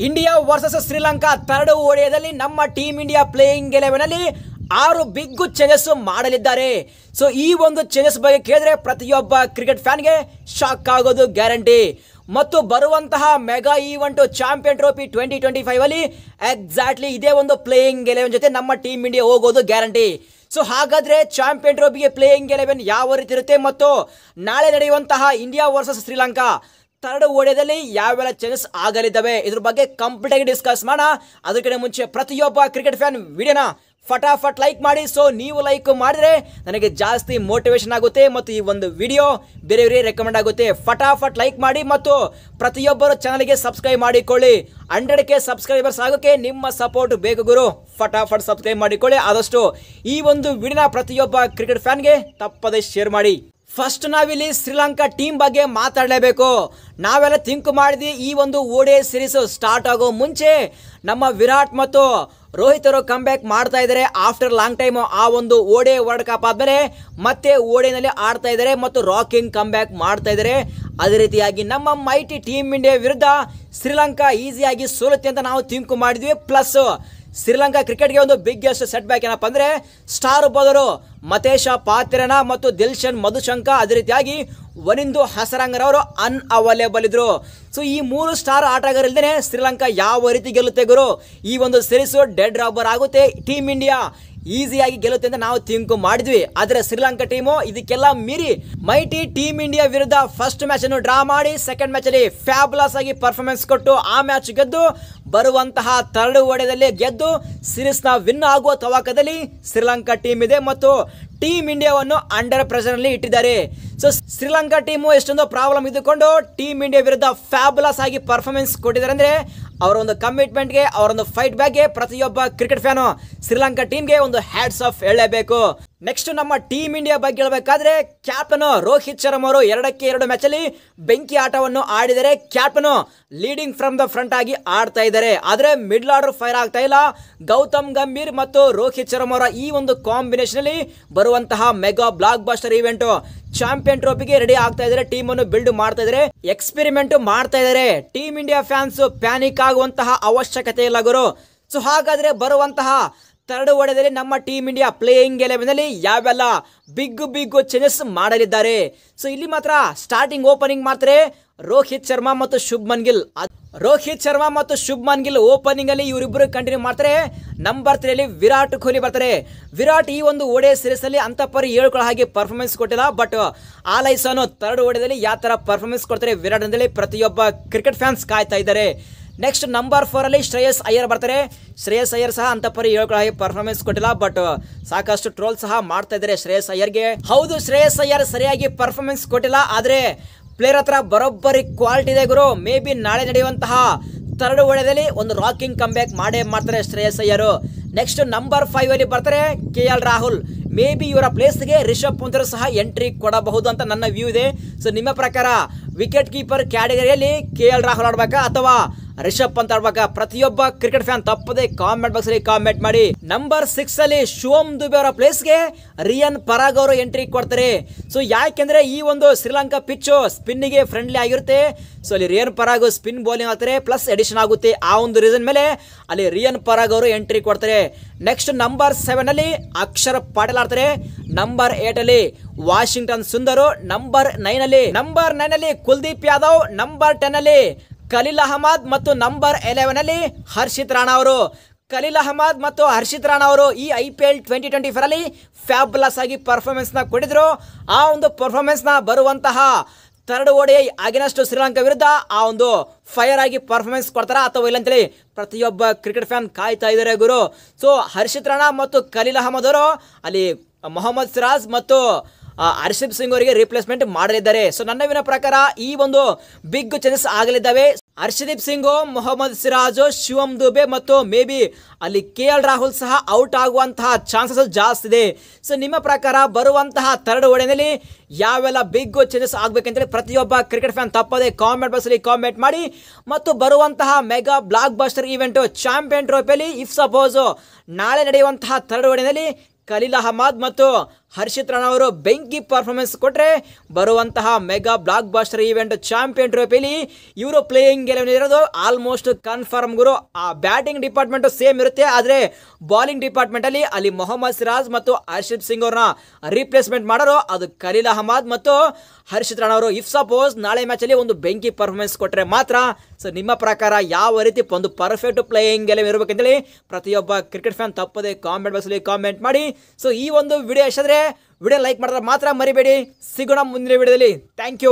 India versus Sri Lanka third ಓಡಿಯಾದಲ್ಲಿ ನಮ್ಮ team India playing 11 ಅಲ್ಲಿ 6 big changes ಮಾಡಲಿದ್ದಾರೆ. ಸೊ ಈ ಒಂದು ಚೇಂಜಸ್ ಬಗ್ಗೆ ಕೇಳಿದ್ರೆ ಪ್ರತಿಯೊಬ್ಬ ಕ್ರಿಕೆಟ್ ಫ್ಯಾನ್ಗೆ ಶಾಕ್ ಆಗೋದು ಗ್ಯಾರಂಟಿ. ಮತ್ತು ಬರುವಂತಹ ಮೆಗಾ ಈವೆಂಟ್ ಚಾಂಪಿಯನ್ ಟ್ರೋಫಿ 2025 ಅಲ್ಲಿ ಎಕ್ಸಾಕ್ಟ್ಲಿ ಇದೇ ಒಂದು ಪ್ಲೇಯಿಂಗ್ 11 ಜೊತೆ ನಮ್ಮ ಟೀಮ್ ಇಂಡಿಯಾ ಹೋಗೋದು ಗ್ಯಾರಂಟಿ. ಸೊ ಹಾಗಾದ್ರೆ ಚಾಂಪಿಯನ್ ಟ್ರೋಫಿಗೆ ಪ್ಲೇಯಿಂಗ್ 11 ಯಾವ ರೀತಿ ಇರುತ್ತೆ ಮತ್ತು ನಾಳೆ ನಡೆಯುವಂತಹ ಇಂಡಿಯಾ ವರ್ಸಸ್ ಶ್ರೀಲಂಕಾ ಥರ್ಡ್ ಓಡಿಯಾದಲ್ಲಿ ಯಾವೆಲ್ಲ ಚೇಂಜಸ್ ಆಗಲಿದ್ದಾವೆ ಇದ್ರ ಬಗ್ಗೆ ಕಂಪ್ಲೀಟ್ ಆಗಿ ಡಿಸ್ಕಸ್ ಮಾಡೋಣ. ಅದಕ್ಕಿಂತ ಮುಂಚೆ ಪ್ರತಿಯೊಬ್ಬ ಕ್ರಿಕೆಟ್ ಫ್ಯಾನ್ ವಿಡಿಯೋನ ಫಟಾಫಟ್ ಲೈಕ್ ಮಾಡಿ. ಸೊ ನೀವು ಲೈಕ್ ಮಾಡಿದ್ರೆ ನನಗೆ ಜಾಸ್ತಿ ಮೋಟಿವೇಶನ್ ಆಗುತ್ತೆ ಮತ್ತು ಈ ಒಂದು ವಿಡಿಯೋ ಬೇರೆಯವರಿಗೆ ರೆಕಮೆಂಡ್ ಆಗುತ್ತೆ. ಫಟಾಫಟ್ ಲೈಕ್ ಮಾಡಿ ಮತ್ತು ಪ್ರತಿಯೊಬ್ಬರು ಚಾನಲ್ಗೆ ಸಬ್ಸ್ಕ್ರೈಬ್ ಮಾಡಿಕೊಳ್ಳಿ. 100K ಸಬ್ಸ್ಕ್ರೈಬರ್ಸ್ ಆಗೋಕೆ ನಿಮ್ಮ ಸಪೋರ್ಟ್ ಬೇಕು ಗುರು. ಫಟಾಫಟ್ ಸಬ್ಸ್ಕ್ರೈಬ್ ಮಾಡಿಕೊಳ್ಳಿ. ಆದಷ್ಟು ಈ ಒಂದು ವಿಡಿಯೋನ ಪ್ರತಿಯೊಬ್ಬ ಕ್ರಿಕೆಟ್ ಫ್ಯಾನ್ಗೆ ತಪ್ಪದೆ ಶೇರ್ ಮಾಡಿ. ಫಸ್ಟ್ ನಾವಿಲ್ಲಿ ಶ್ರೀಲಂಕಾ ಟೀಮ್ ಬಗ್ಗೆ ಮಾತಾಡಲೇಬೇಕು. ನಾವೆಲ್ಲ ಥಿಂಕ್ ಮಾಡಿದ್ವಿ ಈ ಒಂದು ಓಡಿಐ ಸೀರೀಸ್ ಸ್ಟಾರ್ಟ್ ಆಗೋ ಮುಂಚೆ ನಮ್ಮ ವಿರಾಟ್ ಮತ್ತು ರೋಹಿತ್ ಅವರು ಕಮ್ ಬ್ಯಾಕ್ ಮಾಡ್ತಾ ಇದ್ದಾರೆ ಆಫ್ಟರ್ ಲಾಂಗ್ ಟೈಮ್. ಆ ಒಂದು ಓಡಿಐ ವರ್ಲ್ಡ್ ಕಪ್ ಆದ್ಮೇಲೆ ಮತ್ತೆ ಓಡಿಐನಲ್ಲಿ ಆಡ್ತಾ ಇದ್ದಾರೆ ಮತ್ತು ರಾಕಿಂಗ್ ಕಮ್ ಬ್ಯಾಕ್ ಮಾಡ್ತಾ ಇದ್ದಾರೆ. ಅದೇ ರೀತಿಯಾಗಿ ನಮ್ಮ ಮೈಟಿ ಟೀಮ್ ಇಂಡಿಯಾ ವಿರುದ್ಧ ಶ್ರೀಲಂಕಾ ಈಸಿಯಾಗಿ ಸೋಲುತ್ತೆ ಅಂತ ನಾವು ಥಿಂಕ್ ಮಾಡಿದ್ವಿ. ಪ್ಲಸ್ ಶ್ರೀಲಂಕಾ ಕ್ರಿಕೆಟ್ಗೆ ಒಂದು ಬಿಗ್ಗೆಸ್ಟ್ ಸೆಟ್ ಬ್ಯಾಕ್ ಏನಪ್ಪ ಅಂದ್ರೆ ಸ್ಟಾರ್ ಬೌಲರು ಮತೇಶ ಪಾತ್ರೆನ ಮತ್ತು ದಿಲ್ಶನ್ ಮಧುಶಂಕ, ಅದೇ ರೀತಿಯಾಗಿ ವನಿಂದು ಹಸರಂಗರವರು ಅನ್ಅವೈಲೇಬಲ್ ಇದ್ರು. ಸೊ ಈ 3 ಸ್ಟಾರ್ ಆಟಗಾರರಿಲ್ದೇನೆ ಶ್ರೀಲಂಕಾ ಯಾವ ರೀತಿ ಗೆಲ್ಲುತ್ತೆ ಗುರು? ಈ ಒಂದು ಸೀರೀಸ್ ಡೆಡ್ ರಾಬರ್ ಆಗುತ್ತೆ, ಟೀಮ್ ಇಂಡಿಯಾ ಈಸಿಯಾಗಿ ಗೆಲ್ಲುತ್ತೆ ಅಂತ ನಾವು ಥಿಂಕ್ ಮಾಡಿದ್ವಿ. ಆದರೆ ಶ್ರೀಲಂಕಾ ಟೀಮು ಇದಕ್ಕೆಲ್ಲ ಮೀರಿ ಮೈಟಿ ಟೀಮ್ ಇಂಡಿಯಾ ವಿರುದ್ಧ ಫಸ್ಟ್ ಮ್ಯಾಚ್ ಅನ್ನು ಡ್ರಾ ಮಾಡಿ ಸೆಕೆಂಡ್ ಮ್ಯಾಚ್ ಅಲ್ಲಿ ಫ್ಯಾಬುಲಸ್ ಆಗಿ ಪರ್ಫಾರ್ಮೆನ್ಸ್ ಕೊಟ್ಟು ಆ ಮ್ಯಾಚ್ ಗೆದ್ದು ಬರುವಂತಹ ಥರ್ಡ್ ಓಡಿಯಾದಲ್ಲಿ ಗೆದ್ದು ಸೀರೀಸ್ ನ ವಿನ್ ಆಗುವ ತವಾಕದಲ್ಲಿ ಶ್ರೀಲಂಕಾ ಟೀಮ್ ಇದೆ ಮತ್ತು ಟೀಮ್ ಇಂಡಿಯಾವನ್ನು ಅಂಡರ್ ಪ್ರೆಷರ್ ನಲ್ಲಿ ಇಟ್ಟಿದ್ದಾರೆ. ಸೊ ಶ್ರೀಲಂಕಾ ಟೀಮು ಎಷ್ಟೊಂದು ಪ್ರಾಬ್ಲಮ್ ಇದ್ದುಕೊಂಡು ಟೀಮ್ ಇಂಡಿಯಾ ವಿರುದ್ಧ ಫ್ಯಾಬುಲಸ್ ಆಗಿ ಪರ್ಫಾರ್ಮೆನ್ಸ್ ಕೊಟ್ಟಿದ್ದಾರೆ ಅಂದ್ರೆ ಅವರ ಒಂದು ಕಮಿಟ್ಮೆಂಟ್ಗೆ ಅವರೊಂದು ಫೈಟ್ ಬ್ಯಾಗ್ಗೆ ಪ್ರತಿಯೊಬ್ಬ ಕ್ರಿಕೆಟ್ ಫ್ಯಾನು ಶ್ರೀಲಂಕಾ ಟೀಮ್ಗೆ ಒಂದು ಹ್ಯಾಟ್ಸ್ ಆಫ್ ಹೇಳಲೇಬೇಕು. ನೆಕ್ಸ್ಟ್ ನಮ್ಮ ಟೀಮ್ ಇಂಡಿಯಾ ಬಗ್ಗೆ ಹೇಳಬೇಕಾದ್ರೆ ಕ್ಯಾಪ್ಟನ್ ರೋಹಿತ್ ಶರ್ಮಾ ಅವರು 2-2 ಮ್ಯಾಚ್ ಅಲ್ಲಿ ಬೆಂಕಿ ಆಟವನ್ನು ಆಡಿದರೆ captain leading from the front ಆಗಿ ಆಡ್ತಾ ಇದ್ದಾರೆ. ಆದ್ರೆ ಮಿಡ್ಲ್ ಆರ್ಡರ್ ಫೈರ್ ಆಗ್ತಾ ಇಲ್ಲ. ಗೌತಮ್ ಗಂಭೀರ್ ಮತ್ತು ರೋಹಿತ್ ಶರ್ಮಾ ಅವರ ಈ ಒಂದು ಕಾಂಬಿನೇಷನ್ ಅಲ್ಲಿ ಬರುವಂತಹ mega blockbuster event champion ಟ್ರೋಫಿಗೆ ರೆಡಿ ಆಗ್ತಾ ಇದ್ದಾರೆ. ಟೀಮ್ ಅನ್ನು ಬಿಲ್ಡ್ ಮಾಡ್ತಾ ಇದ್ದಾರೆ, ಎಕ್ಸ್ಪೆರಿಮೆಂಟ್ ಮಾಡ್ತಾ ಇದ್ದಾರೆ. ಟೀಮ್ ಇಂಡಿಯಾ ಫ್ಯಾನ್ಸ್ ಪ್ಯಾನಿಕ್ ಆಗುವಂತಹ ಅವಶ್ಯಕತೆ ಇಲ್ಲ ಗುರು. ಸೊ ಹಾಗಾದ್ರೆ ಬರುವಂತಹ ಥರ್ಡ್ ಓಡಿಯಾದಲ್ಲಿ ನಮ್ಮ ಟೀಮ್ ಇಂಡಿಯಾ ಪ್ಲೇಯಿಂಗ್ 11 ಅಲ್ಲಿ ಯಾವೆಲ್ಲ ಬಿಗ್ ಚೇಂಜಸ್ ಮಾಡಲಿದ್ದಾರೆ? ಸೊ ಇಲ್ಲಿ ಮಾತ್ರ ಸ್ಟಾರ್ಟಿಂಗ್ ಓಪನಿಂಗ್ ಮಾಡ್ತಾರೆ ರೋಹಿತ್ ಶರ್ಮಾ ಮತ್ತು ಶುಭ್ಮನ್ ಗಿಲ್. ರೋಹಿತ್ ಶರ್ಮಾ ಮತ್ತು ಶುಭ್ಮನ್ ಗಿಲ್ ಓಪನಿಂಗ್ ಅಲ್ಲಿ ಇವರಿಬ್ಬರು ಕಂಟಿನ್ಯೂ ಮಾಡ್ತಾರೆ. ನಂಬರ್ 3 ಅಲ್ಲಿ ವಿರಾಟ್ ಕೊಹ್ಲಿ ಬರ್ತಾರೆ. ವಿರಾಟ್ ಈ ಒಂದು ಓಡಿಐ ಸೀರೀಸ್ ಅಲ್ಲಿ ಅಂತ ಪರಿ ಹೇಳ್ಕೊಳ್ಳೋ ಹಾಗೆ ಪರ್ಫಾರ್ಮೆನ್ಸ್ ಕೊಟ್ಟಿಲ್ಲ, ಬಟ್ ಆಲೈಸನು ಥರ್ಡ್ ಓಡಿಯಾದಲ್ಲಿ ಯಾವ ತರ ಪರ್ಫಾರ್ಮೆನ್ಸ್ ಕೊಡ್ತಾರೆ ವಿರಾಟ್ ಅಂತೇಳಿ ಪ್ರತಿಯೊಬ್ಬ ಕ್ರಿಕೆಟ್ ಫ್ಯಾನ್ಸ್ ಕಾಯ್ತಾ ಇದ್ದಾರೆ. ನೆಕ್ಸ್ಟ್ ನಂಬರ್ 4 ಅಲ್ಲಿ ಶ್ರೇಯಸ್ ಅಯ್ಯರ್ ಬರ್ತಾರೆ. ಶ್ರೇಯಸ್ ಅಯ್ಯರ್ ಸಹ ಅಂತ ಪರಿ ಹೇಳ್ಕೊಳ್ಳೋ ಹಾಗೆ ಪರ್ಫಾರ್ಮೆನ್ಸ್ ಕೊಟ್ಟಿಲ್ಲ, ಬಟ್ ಸಾಕಷ್ಟು ಟ್ರೋಲ್ ಸಹ ಮಾಡ್ತಾ ಇದ್ದಾರೆ ಶ್ರೇಯಸ್ ಅಯ್ಯರ್ಗೆ. ಹೌದು, ಶ್ರೇಯಸ್ ಅಯ್ಯರ್ ಸರಿಯಾಗಿ ಪರ್ಫಾರ್ಮೆನ್ಸ್ ಕೊಟ್ಟಿಲ್ಲ, ಆದ್ರೆ ಪ್ಲೇಯರ್ ಹತ್ರ ಬರೋಬ್ಬರಿ ಕ್ವಾಲಿಟಿ ಇದೆ ಗುರು. ಮೇ ಬಿ ನಾಳೆ ನಡೆಯುವಂತಹ ಥರ್ಡ್ ಓಡಿಯಾದಲ್ಲಿ ಒಂದು ರಾಕಿಂಗ್ ಕಮ್ ಬ್ಯಾಕ್ ಮಾಡ್ತಾರೆ ಶ್ರೇಯಸ್ ಅಯ್ಯರ್. ನೆಕ್ಸ್ಟ್ ನಂಬರ್ 5 ಅಲ್ಲಿ ಬರ್ತಾರೆ KL ರಾಹುಲ್. ಮೇ ಬಿ ಇವರ ಪ್ಲೇಸ್ಗೆ ರಿಷಬ್ ಪಂತ್ ಸಹ ಎಂಟ್ರಿ ಕೊಡಬಹುದು ಅಂತ ನನ್ನ ವ್ಯೂ ಇದೆ. ಸೊ ನಿಮ್ಮ ಪ್ರಕಾರ ವಿಕೆಟ್ ಕೀಪರ್ ಕ್ಯಾಟಗರಿಯಲ್ಲಿ KL ರಾಹುಲ್ ಆಡ್ಬೇಕಾ ಅಥವಾ ರಿಷಬ್ ಪಂತ್ ಆಡ್ಬೇಕಾ? ಪ್ರತಿಯೊಬ್ಬ ಕ್ರಿಕೆಟ್ ಫ್ಯಾನ್ ತಪ್ಪದೆ ಕಾಮೆಂಟ್ ಬಾಕ್ಸ್ ಅಲ್ಲಿ ಕಾಮೆಂಟ್ ಮಾಡಿ. ನಂಬರ್ 6 ಅಲ್ಲಿ ಶಿವಮ್ ದುಬೆ ಅವರ ಪ್ಲೇಸ್ಗೆ ರಿಯನ್ ಪರಾಗ್ ಅವರು ಎಂಟ್ರಿ ಕೊಡ್ತಾರೆ. ಸೊ ಯಾಕೆಂದ್ರೆ ಈ ಒಂದು ಶ್ರೀಲಂಕಾ ಪಿಚ್ಚು ಸ್ಪಿನ್ನಿಗೆ ಫ್ರೆಂಡ್ಲಿ ಆಗಿರುತ್ತೆ. ಸೊ ಅಲ್ಲಿ ರಿಯನ್ ಪರಾಗ್ ಸ್ಪಿನ್ ಬೌಲಿಂಗ್ ಆಗ್ತಾರೆ, ಪ್ಲಸ್ ಎಡಿಷನ್ ಆಗುತ್ತೆ. ಆ ಒಂದು ರೀಸನ್ ಮೇಲೆ ಅಲ್ಲಿ ರಿಯನ್ ಪರಾಗ್ ಅವರು ಎಂಟ್ರಿ ಕೊಡ್ತಾರೆ. ನೆಕ್ಸ್ಟ್ ನಂಬರ್ 7 ಅಲ್ಲಿ ಅಕ್ಷರ್ ಪಾಟೀಲ್ ಆಡ್ತಾರೆ. ನಂಬರ್ 8 ಅಲ್ಲಿ ವಾಷಿಂಗ್ಟನ್ ಸುಂದರ್. ನಂಬರ್ 9 ಅಲ್ಲಿ ಕುಲ್ದೀಪ್ ಯಾದವ್. ನಂಬರ್ 10 ಅಲ್ಲಿ ಖಲೀಲ್ ಅಹಮದ್ ಮತ್ತು ನಂಬರ್ 11 ಅಲ್ಲಿ ಹರ್ಷಿತ್ ರಾಣಾ ಅವರು. ಖಲೀಲ್ ಅಹಮದ್ ಮತ್ತು ಹರ್ಷಿತ್ ರಾಣಾ ಅವರು ಈ IPL 2024 ಅಲ್ಲಿ ಫ್ಯಾಬುಲಸ್ ಆಗಿ ಪರ್ಫಾರ್ಮೆನ್ಸ್ ನ ಕೊಟ್ಟಿದ್ರು. ಆ ಒಂದು ಪರ್ಫಾರ್ಮೆನ್ಸ್ ನ ಬರುವಂತಹ ಥರ್ಡ್ ಓಡಿಐ ಅಗೇನ್ಸ್ಟ್ ಶ್ರೀಲಂಕಾ ವಿರುದ್ಧ ಆ ಒಂದು ಫೈರ್ ಆಗಿ ಪರ್ಫಾರ್ಮೆನ್ಸ್ ಕೊಡ್ತಾರ ಅಥವಾ ಇಲ್ಲ ಅಂತೇಳಿ ಪ್ರತಿಯೊಬ್ಬ ಕ್ರಿಕೆಟ್ ಫ್ಯಾನ್ ಕಾಯ್ತಾ ಇದ್ದಾರೆ ಗುರು. ಸೊ ಹರ್ಷಿತ್ ರಾಣಾ ಮತ್ತು ಖಲೀಲ್ ಅಹಮದ್ ಅವರು ಅಲ್ಲಿ ಮೊಹಮ್ಮದ್ ಸಿರಾಜ್ ಮತ್ತು ಹರ್ಷದೀಪ್ ಸಿಂಗ್ ಅವರಿಗೆ ರಿಪ್ಲೇಸ್ಮೆಂಟ್ ಮಾಡಲಿದ್ದಾರೆ. ಸೊ ನನ್ನ ಪ್ರಕಾರ ಈ ಒಂದು ಬಿಗ್ ಚೇಂಜಸ್ ಆಗಲಿದ್ದಾವೆ. ಹರ್ಷದೀಪ್ ಸಿಂಗ್, ಮೊಹಮ್ಮದ್ ಸಿರಾಜ್, ಶಿವಮ್ ದುಬೆ ಮತ್ತು ಮೇ ಬಿ ಅಲ್ಲಿ KL ರಾಹುಲ್ ಸಹ ಔಟ್ ಆಗುವಂತಹ ಚಾನ್ಸಸ್ ಜಾಸ್ತಿ ಇದೆ. ಸೊ ನಿಮ್ಮ ಪ್ರಕಾರ ಬರುವಂತಹ ಥರ್ಡ್ ಓಡಿಯಾದಲ್ಲಿ ಯಾವೆಲ್ಲ ಬಿಗ್ ಚೇಂಜಸ್ ಆಗ್ಬೇಕಂತೇಳಿ ಪ್ರತಿಯೊಬ್ಬ ಕ್ರಿಕೆಟ್ ಫ್ಯಾನ್ ತಪ್ಪದೆ ಕಾಮೆಂಟ್ ಬಾಕ್ಸ್ ಅಲ್ಲಿ ಕಾಮೆಂಟ್ ಮಾಡಿ. ಮತ್ತು ಬರುವಂತಹ mega blockbuster event champion ಟ್ರೋಫಿಯಲ್ಲಿ ಇಫ್ ಸಪೋಸ್ ನಾಳೆ ನಡೆಯುವಂತಹ ಥರ್ಡ್ ಓಡಿಯಾದಲ್ಲಿ ಖಲೀಲ್ ಅಹಮದ್ ಮತ್ತು ಹರ್ಷಿತ್ ರಾಣಾ ಅವರು ಬೆಂಕಿ ಪರ್ಫಾರ್ಮೆನ್ಸ್ ಕೊಟ್ಟರೆ ಬರುವಂತಹ mega blockbuster event champion ಟ್ರೋಫಿಲಿ ಇವರು ಪ್ಲೇಯಿಂಗ್ 11 ಇರೋದು ಆಲ್ಮೋಸ್ಟ್ ಕನ್ಫರ್ಮ್ ಗುರು. ಆ ಬ್ಯಾಟಿಂಗ್ ಡಿಪಾರ್ಟ್ಮೆಂಟ್ ಸೇಮ್ ಇರುತ್ತೆ, ಆದರೆ ಬಾಲಿಂಗ್ ಡಿಪಾರ್ಟ್ಮೆಂಟ್ ಅಲ್ಲಿ ಮೊಹಮ್ಮದ್ ಸಿರಾಜ್ ಮತ್ತು ಹರ್ಷಿತ್ ಸಿಂಗ್ ಅವ್ರನ್ನ ರಿಪ್ಲೇಸ್ಮೆಂಟ್ ಮಾಡೋರು ಅದು ಖಲೀಲ್ ಅಹಮದ್ ಮತ್ತು ಹರ್ಷಿತ್ ರಾಣಾ ಅವರು. ಇಫ್ ಸಪೋಸ್ ನಾಳೆ ಮ್ಯಾಚಲ್ಲಿ ಒಂದು ಬೆಂಕಿ ಪರ್ಫಾರ್ಮೆನ್ಸ್ ಕೊಟ್ಟರೆ ಮಾತ್ರ. ಸೊ ನಿಮ್ಮ ಪ್ರಕಾರ ಯಾವ ರೀತಿ ಒಂದು ಪರ್ಫೆಕ್ಟ್ ಪ್ಲೇಯಿಂಗ್ 11 ಇರಬೇಕಂತೇಳಿ ಪ್ರತಿಯೊಬ್ಬ ಕ್ರಿಕೆಟ್ ಫ್ಯಾನ್ ತಪ್ಪದೆ ಕಾಮೆಂಟ್ ಬಾಕ್ಸಲ್ಲಿ ಕಾಮೆಂಟ್ ಮಾಡಿ. ಸೊ ಈ ಒಂದು ವಿಡಿಯೋ ಇಷ್ಟ ಆದರೆ ವಿಡಿಯೋ ಲೈಕ್ ಮಾಡಿದ್ರೆ ಮಾತ್ರ ಮರಿಬೇಡಿ. ಸಿಗೋಣ ಮುಂದಿನ ವಿಡಿಯೋದಲ್ಲಿ. Thank you.